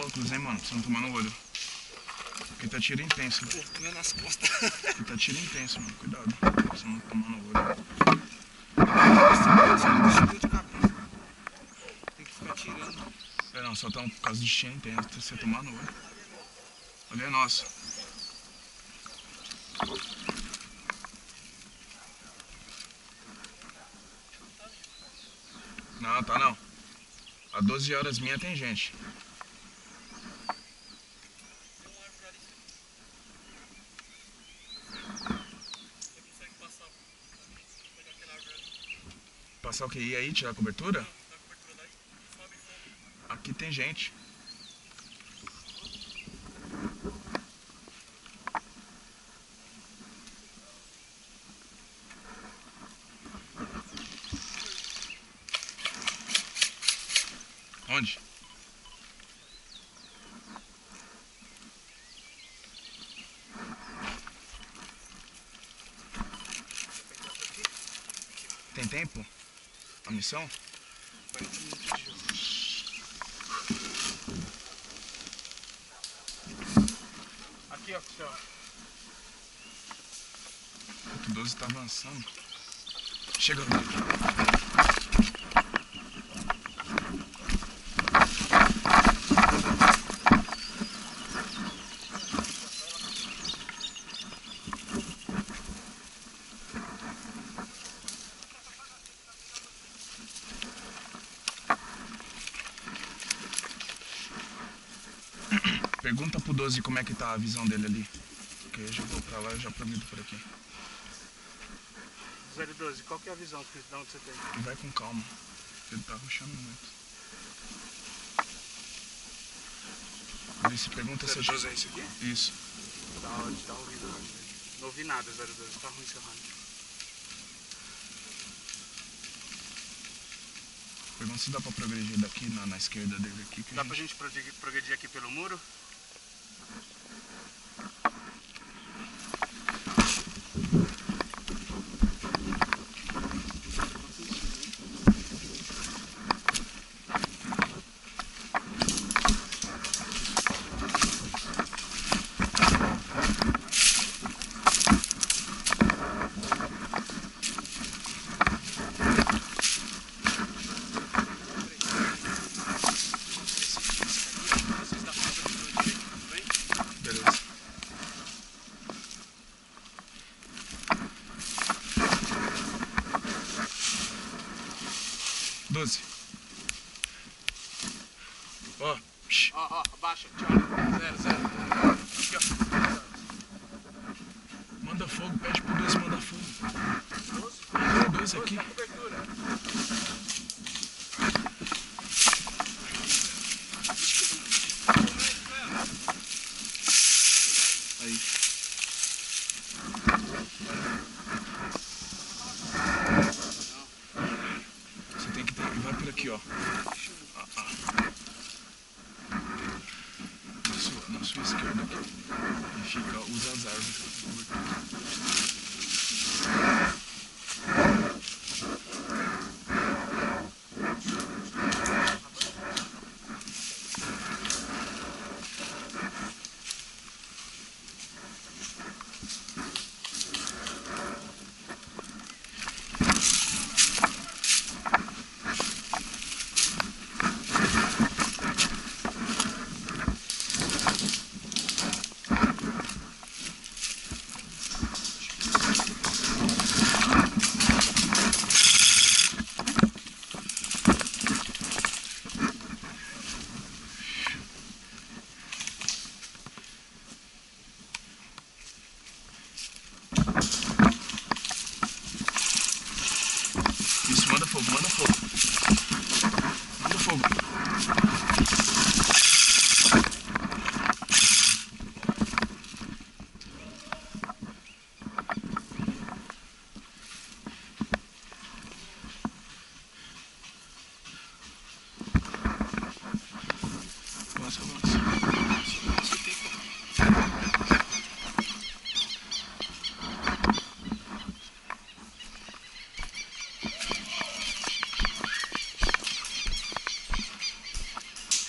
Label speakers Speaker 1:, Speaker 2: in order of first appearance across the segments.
Speaker 1: óculos, hein, mano, pra você não tomar no olho. Porque tá tiro intenso.
Speaker 2: Pô, tomei nas costas.
Speaker 1: Aqui tá tiro intenso, mano, cuidado. Pra você não tomar no olho.
Speaker 2: Tem que ficar tirando.
Speaker 1: É, não, só tá por causa de tiro intenso, se você tomar no olho. Ali é nosso. Não, tá não. A 12 horas minha tem gente. Passar o que? Ir aí, tirar a cobertura? Aqui tem gente. Onde? Tem tempo? A missão?
Speaker 2: 40 minutos de jogo. Aqui, ó, oficial.
Speaker 1: O 12 tá avançando. Chegando. Pergunta pro 12 como é que tá a visão dele ali. Porque eu já vou pra lá e já progrido por aqui.
Speaker 2: 012, qual que é a visão de onde você tem?
Speaker 1: E vai com calma. Ele tá rushando muito. Ele se pergunta se
Speaker 2: 012 é isso aqui?
Speaker 1: Isso.
Speaker 2: Tá ouvindo. Não ouvi nada, 012, tá ruim seu rádio.
Speaker 1: Pergunta se dá pra progredir daqui na esquerda dele aqui.
Speaker 2: Dá pra gente progredir aqui pelo muro?
Speaker 1: Beleza. Doze. Ó.
Speaker 2: Ó, abaixa, tchau. 0. Aqui, ó.
Speaker 1: Manda fogo, pede pro 12 mandar fogo.
Speaker 2: 12?
Speaker 1: É, 12 aqui.
Speaker 2: Dá cobertura.
Speaker 1: Aí. Você tem que ter. Vai por aqui, ó. Na sua esquerda aqui. E fica, usa as árvores pra cobertura.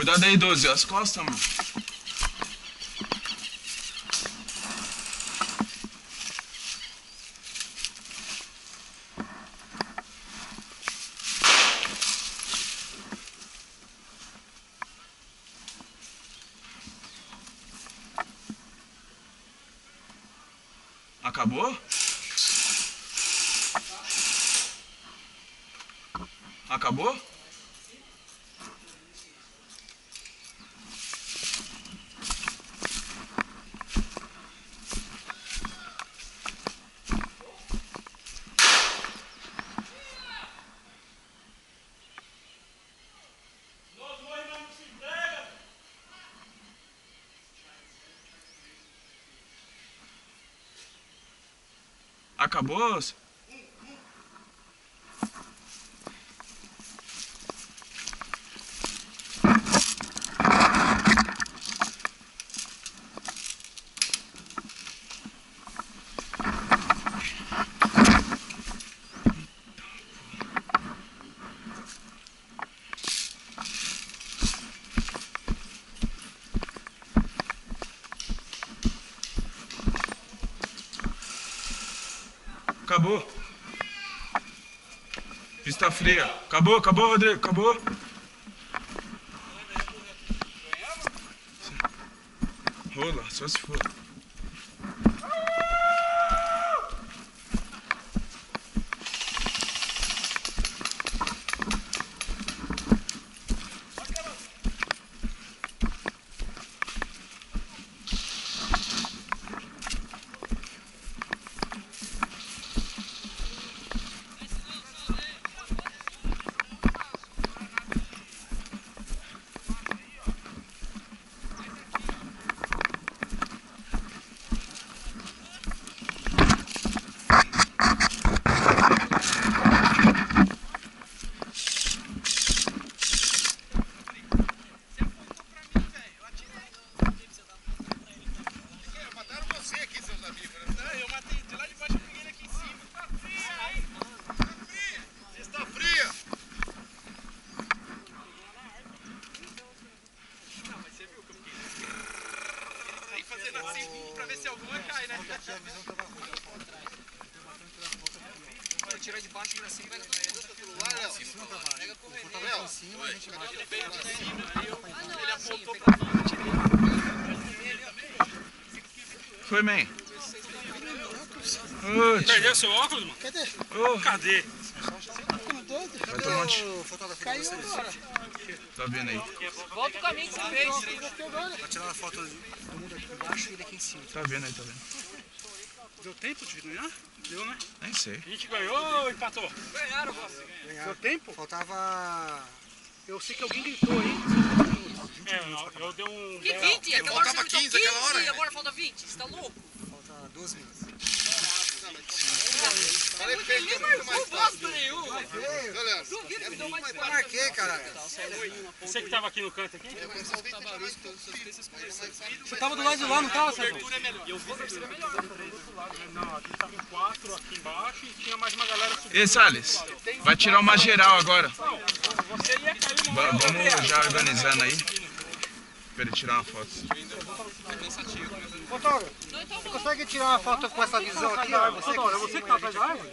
Speaker 1: Cuidado aí, 12, as costas, mano. Acabou? Acabou? Acabou? Acabou. Pista fria. Acabou, acabou, Rodrigo. Acabou. Rola, só se for.
Speaker 2: Pra ver se alguma cai, né? Vai tirar de baixo pra cima, vai pega correndo. Pega em cima, a gente bate. Ele apontou pra frente.
Speaker 1: Foi, man.
Speaker 3: Perdeu seu óculos, mano?
Speaker 4: Cadê?
Speaker 3: Cadê?
Speaker 1: Vai tomar
Speaker 4: O fotógrafo de vocês.
Speaker 1: Tá vendo aí?
Speaker 2: Volta o caminho que você fez.
Speaker 4: Vai tirar uma foto do mundo aqui embaixo e ele aqui em cima.
Speaker 1: Tá vendo aí, tá vendo?
Speaker 3: Deu tempo de ganhar? Deu, né?
Speaker 1: Nem sei.
Speaker 3: A gente ganhou ou empatou?
Speaker 2: Ganharam, você.
Speaker 3: Deu tempo?
Speaker 4: Faltava...
Speaker 3: Eu sei que alguém gritou aí. Eu dei um...
Speaker 2: Que 20? Aquela hora você gritou 15 e agora falta 20? Você tá louco?
Speaker 4: Falta 12 minutos.
Speaker 2: Falei pra ele que não marcou bosta nenhuma. Duvido que deu mais
Speaker 4: Eu marquei, caralho.
Speaker 3: Você que tava aqui no canto aqui?
Speaker 4: Você tava do lado de lá, não tava, Sérgio?
Speaker 2: Eu vou ver se é melhor.
Speaker 3: Não, aqui tava em 4 aqui embaixo e tinha mais uma galera subindo.
Speaker 1: E Salles, vai tirar uma geral agora.
Speaker 3: Você ia cair uma...
Speaker 1: Vamos já organizando aí. Pra ele tirar uma foto.
Speaker 4: Fotógrafo, você consegue tirar uma foto com essa visão aqui, ó?
Speaker 3: Você que tá atrás da árvore?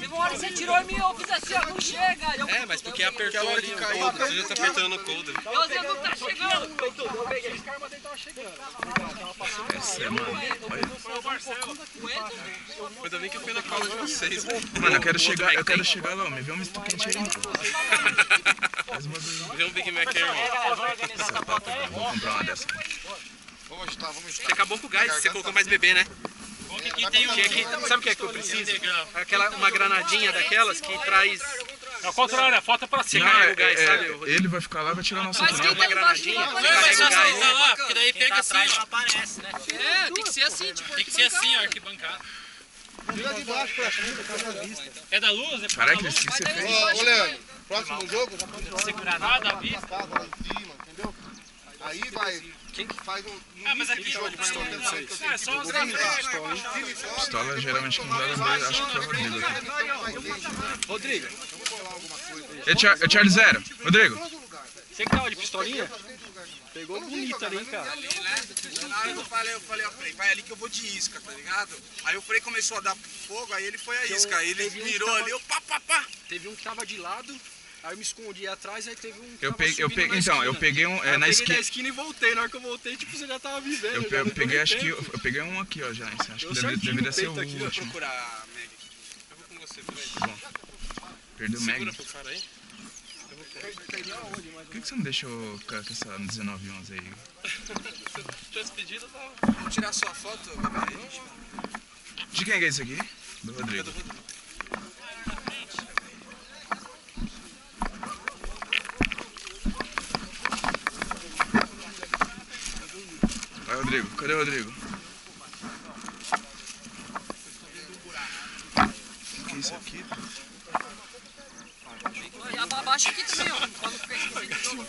Speaker 2: Teve uma hora que você tirou e eu fiz assim, ó, não chega.
Speaker 5: É, mas porque apertou ali, você já tá apertando no coldre.
Speaker 2: Eu sei não tá chegando.
Speaker 1: Essa é, mano.
Speaker 5: Ainda bem que eu fui na cola de vocês, né?
Speaker 1: Mano, eu quero chegar lá, me vê um misto quente aí, mano.
Speaker 5: Vê um Big Mac aí, irmão.
Speaker 1: Vou comprar uma dessa.
Speaker 5: Você acabou com o gás, você colocou mais bebê, né? Sabe o que é que eu preciso? Uma granadinha daquelas que traz...
Speaker 3: É o contrário, a foto é pra
Speaker 5: Você
Speaker 3: cima.
Speaker 5: carrega o gás, sabe?
Speaker 1: Ele vai ficar lá e vai tirar a nossa
Speaker 2: Mas
Speaker 1: foto.
Speaker 2: quem
Speaker 5: Uma granadinha,
Speaker 2: tá
Speaker 5: carrega o gás.
Speaker 2: lá, porque daí pega assim, ó. Aparece, né? É, tem que ser assim, tipo, tem que ser assim, ó, arquibancada.
Speaker 4: Tira de baixo pra cima, pra a vista.
Speaker 2: É da luz, é
Speaker 1: Caraca, o que você fez?
Speaker 6: Ô, Leandro, próximo jogo, já pode
Speaker 2: segurar nada, a vista.
Speaker 6: lá em cima, entendeu? Aí vai.
Speaker 2: faz um...
Speaker 3: mas aqui
Speaker 2: jogo de pistola.
Speaker 3: é só uns grafistas.
Speaker 1: Pistola, geralmente quem joga bem, acho que foi o Rodrigo aqui.
Speaker 5: Rodrigo,
Speaker 1: É Charlie Zero. Rodrigo.
Speaker 5: você que tava de pistolinha? Pegou bonita ali, hein, cara.
Speaker 6: Ali, né? Na hora que eu falei, ó, Frei, vai ali que eu vou de isca, tá ligado? Aí o Frei começou a dar fogo, aí ele foi a isca. Aí ele mirou ali, eu pá, pá, pá.
Speaker 5: Teve um que tava de lado, aí eu me escondi atrás, aí teve um que
Speaker 1: Eu
Speaker 5: tava
Speaker 1: peguei,
Speaker 5: subindo na
Speaker 1: então, eu
Speaker 5: esquina.
Speaker 1: peguei um
Speaker 5: Aí eu
Speaker 1: na
Speaker 5: peguei
Speaker 1: esquina.
Speaker 5: na esquina e voltei. Na hora que eu voltei, tipo, você já tava me vendo.
Speaker 1: Eu
Speaker 5: já não deu
Speaker 1: peguei,
Speaker 5: nem
Speaker 1: acho que
Speaker 5: tempo.
Speaker 1: eu peguei um aqui, ó, já. Acho que
Speaker 5: Eu certinho
Speaker 1: deveria
Speaker 5: no
Speaker 1: ser o
Speaker 5: peito aqui, ó.
Speaker 1: último.
Speaker 6: Procurar a Meg aqui. Eu vou com você, Frei.
Speaker 1: Perdeu o Mag.
Speaker 3: Segura pro cara aí.
Speaker 1: Por que você não deixou com essa 1911 aí?
Speaker 3: Tivesse pedido, eu tava.
Speaker 6: Vamos tirar sua foto, Bebê? Gente.
Speaker 1: De quem é esse aqui? Do Rodrigo. Vai, Rodrigo. Cadê o Rodrigo? O que é isso aqui?
Speaker 2: Abaixa aqui também, ó. Pra não ficar esquisito.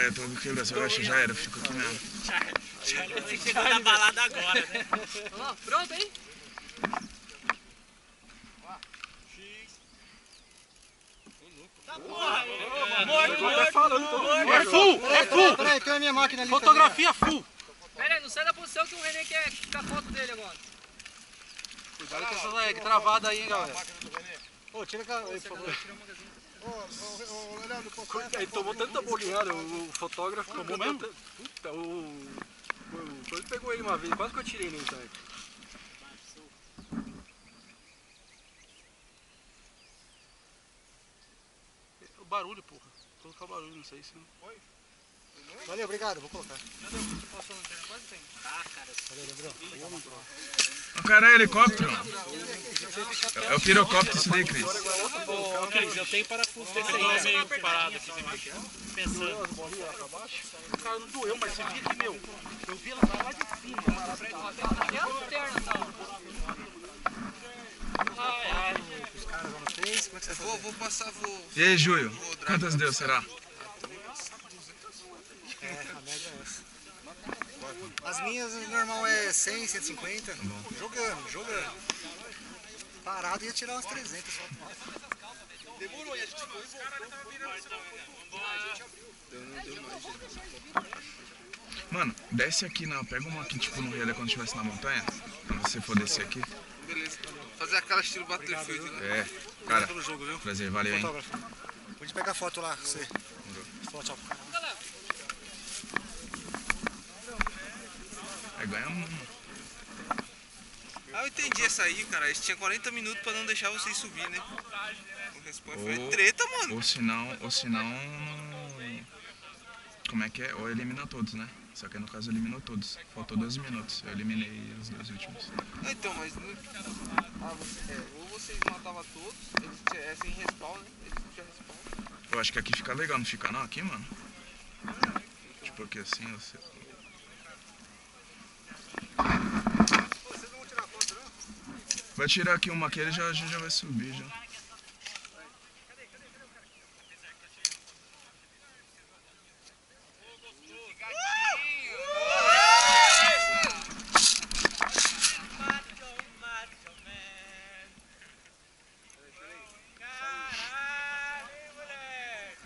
Speaker 1: Eu tô quebrando essa caixa, já era, fico aqui mesmo.
Speaker 3: Você chegou na balada agora, né?
Speaker 2: Ó, pronto, hein?
Speaker 5: É full! É full!
Speaker 4: Peraí, tem a minha máquina ali.
Speaker 5: Fotografia full!
Speaker 2: Pera aí, não sai da posição que o René quer ficar a foto dele agora.
Speaker 4: Cuidado com essa leg travada aí, hein, galera. Ô, tira a aí, por favor.
Speaker 5: Ele tomou tanta bolinhada, o fotógrafo. Tomou mesmo? Puta, quando pegou ele uma vez, quase que eu tirei nele também. O barulho, porra. Vou colocar o barulho, não sei se não.
Speaker 4: Valeu, obrigado, vou colocar.
Speaker 1: O cara é helicóptero. É o pirocóptero isso daí, Cris.
Speaker 3: Ô, Cris, eu tenho parafuso desse aí meio parado aqui. Pensando.
Speaker 5: O cara não doeu, mas você via que, meu, eu vi ela lá de cima.
Speaker 2: Até a lanterna, tá?
Speaker 4: Os caras lá no Face, como é que você vai
Speaker 6: Vou passar, vou...
Speaker 1: E aí, Júlio? Quantas deu, será?
Speaker 4: a média é essa. As minhas, o normal é 100, 150. Jogando. Parado ia tirar umas 300 só.
Speaker 6: Demorou, e a gente foi e voltou.
Speaker 1: Mano, desce aqui, pega uma aqui, tipo, no relé quando estivesse na montanha. Quando você for descer aqui.
Speaker 6: Beleza. Fazer aquela estilo Battlefield, né?
Speaker 1: É, cara,
Speaker 4: Pelo jogo, viu?
Speaker 1: prazer, valeu, hein?
Speaker 4: Fotógrafo. Pode pegar foto lá com você. Foto, tchau.
Speaker 1: Aí ganhamos.
Speaker 6: Ah, eu entendi essa aí, cara. Eles tinham 40 minutos pra não deixar vocês subir, né? O responde foi treta, mano.
Speaker 1: Ou senão, como é que é? Ou elimina todos, né? Só que no caso eliminou todos. Faltou 12 minutos. Eu eliminei os dois últimos.
Speaker 6: Ah, então, mas... ou vocês matavam todos, eles tinham sem respawn, né? Eles não tinham respawn.
Speaker 1: Eu acho que aqui fica legal, não fica não? Aqui, mano? Tipo aqui assim, você... Vai tirar aqui uma que ele já vai subir já.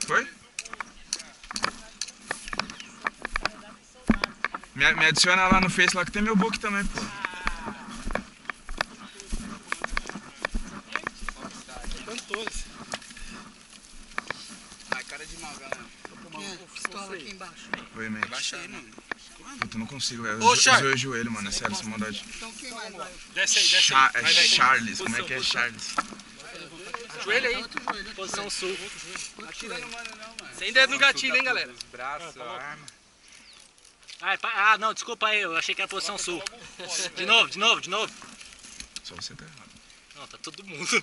Speaker 1: Foi? Me adiciona lá no Face lá que tem meu book também, pô.
Speaker 6: Ai, cara de mal, galera.
Speaker 2: Pistola aqui embaixo.
Speaker 1: Foi, man.
Speaker 6: Baixa aí, mano.
Speaker 1: Puta, eu não consigo, velho.
Speaker 6: Ô,
Speaker 1: Eu
Speaker 6: Char-
Speaker 1: zoei o joelho, mano. É sério, essa maldade.
Speaker 2: Então quem mais vai?
Speaker 3: Desce aí, desce
Speaker 1: É
Speaker 3: aí.
Speaker 1: Charles, como é que é Charles?
Speaker 5: Joelho aí. Posição sul.
Speaker 6: Atirando, mano, não, mano.
Speaker 5: Sem dedo no gatilho, hein, galera?
Speaker 6: Braço, arma.
Speaker 5: Não, desculpa aí, eu achei que era posição sul. De novo.
Speaker 1: Só você tá errado.
Speaker 5: Não, tá todo mundo.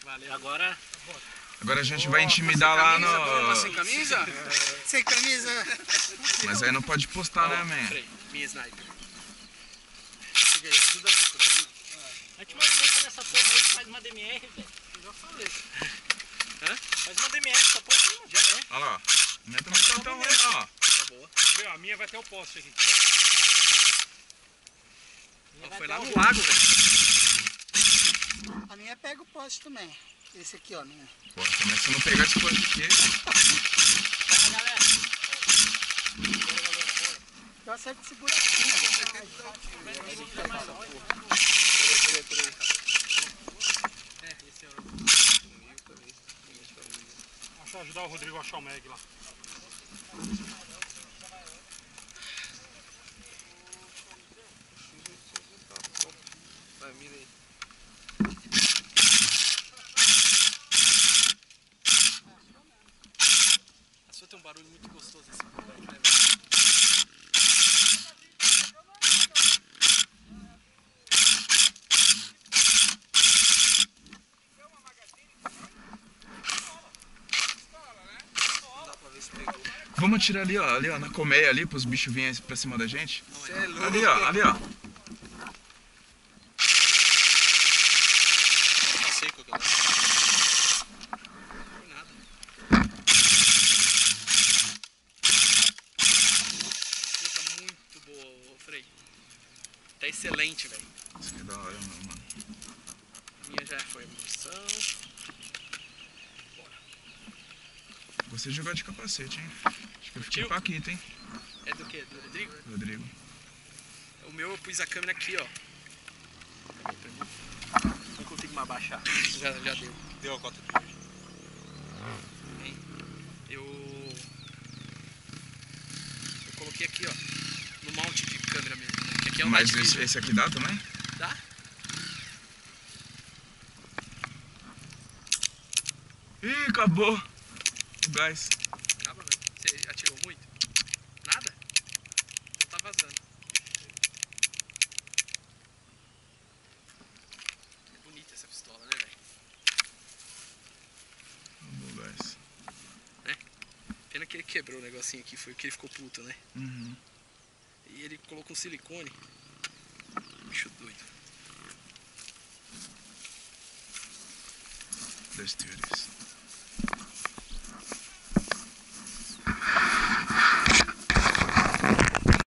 Speaker 5: Valeu, agora...
Speaker 1: Agora a gente vai intimidar lá no...
Speaker 6: Sem camisa?
Speaker 4: Sem camisa.
Speaker 1: Mas aí não pode postar, né, man?
Speaker 5: Minha sniper. A gente movimenta nessa porra aí, faz uma DMR, velho. Eu já falei. Hã? Faz uma DMR, essa porra aí, já é.
Speaker 1: Olha lá, ó. A minha também tá tão ruim, não, ó.
Speaker 5: Tá boa.
Speaker 3: Viu? A minha vai até o poste aqui.
Speaker 5: Ela foi lá no lago, velho.
Speaker 2: A minha pega o poste também. Esse aqui, ó. Minha.
Speaker 1: Pô, também se não pegar esse poste aqui...
Speaker 2: Eu acerto esse buraquinho.
Speaker 3: Deixa eu ajudar o Rodrigo a achar o Meg lá.
Speaker 5: Vai, mira aí. A sua tem um barulho muito gostoso esse moleque, né, velho?
Speaker 1: Vamos atirar ali, ó, na colmeia ali, pros bichos virem pra cima da gente.
Speaker 5: Cê é louco.
Speaker 1: Ali, ó, ali, ó.
Speaker 5: Tá seco aqui, né? Não foi nada. Tá muito boa, Frei. Tá excelente, velho.
Speaker 1: Isso aqui é da hora, mano.
Speaker 5: A minha já foi a munição.
Speaker 1: Gostei de jogar de capacete, hein? Acho que eu fiquei paquito, hein?
Speaker 5: É do que? Do Rodrigo?
Speaker 1: Rodrigo.
Speaker 5: O meu eu pus a câmera aqui, ó. Não consigo mais baixar. Já deu.
Speaker 6: Deu a cota de hoje.
Speaker 5: Eu coloquei aqui, ó. No mount de câmera mesmo. Que aqui é um
Speaker 1: Mas
Speaker 5: night vision.
Speaker 1: esse aqui dá também?
Speaker 5: Dá?
Speaker 1: Ih, acabou o gás.
Speaker 5: Acaba, velho. Você atirou muito? Nada? Então tá vazando. É bonita essa pistola, né, velho?
Speaker 1: Acabou o gás.
Speaker 5: Pena que ele quebrou o negocinho aqui, foi que ele ficou puto, né?
Speaker 1: Uhum.
Speaker 5: E ele colocou um silicone. Bicho doido.
Speaker 1: Let's do this.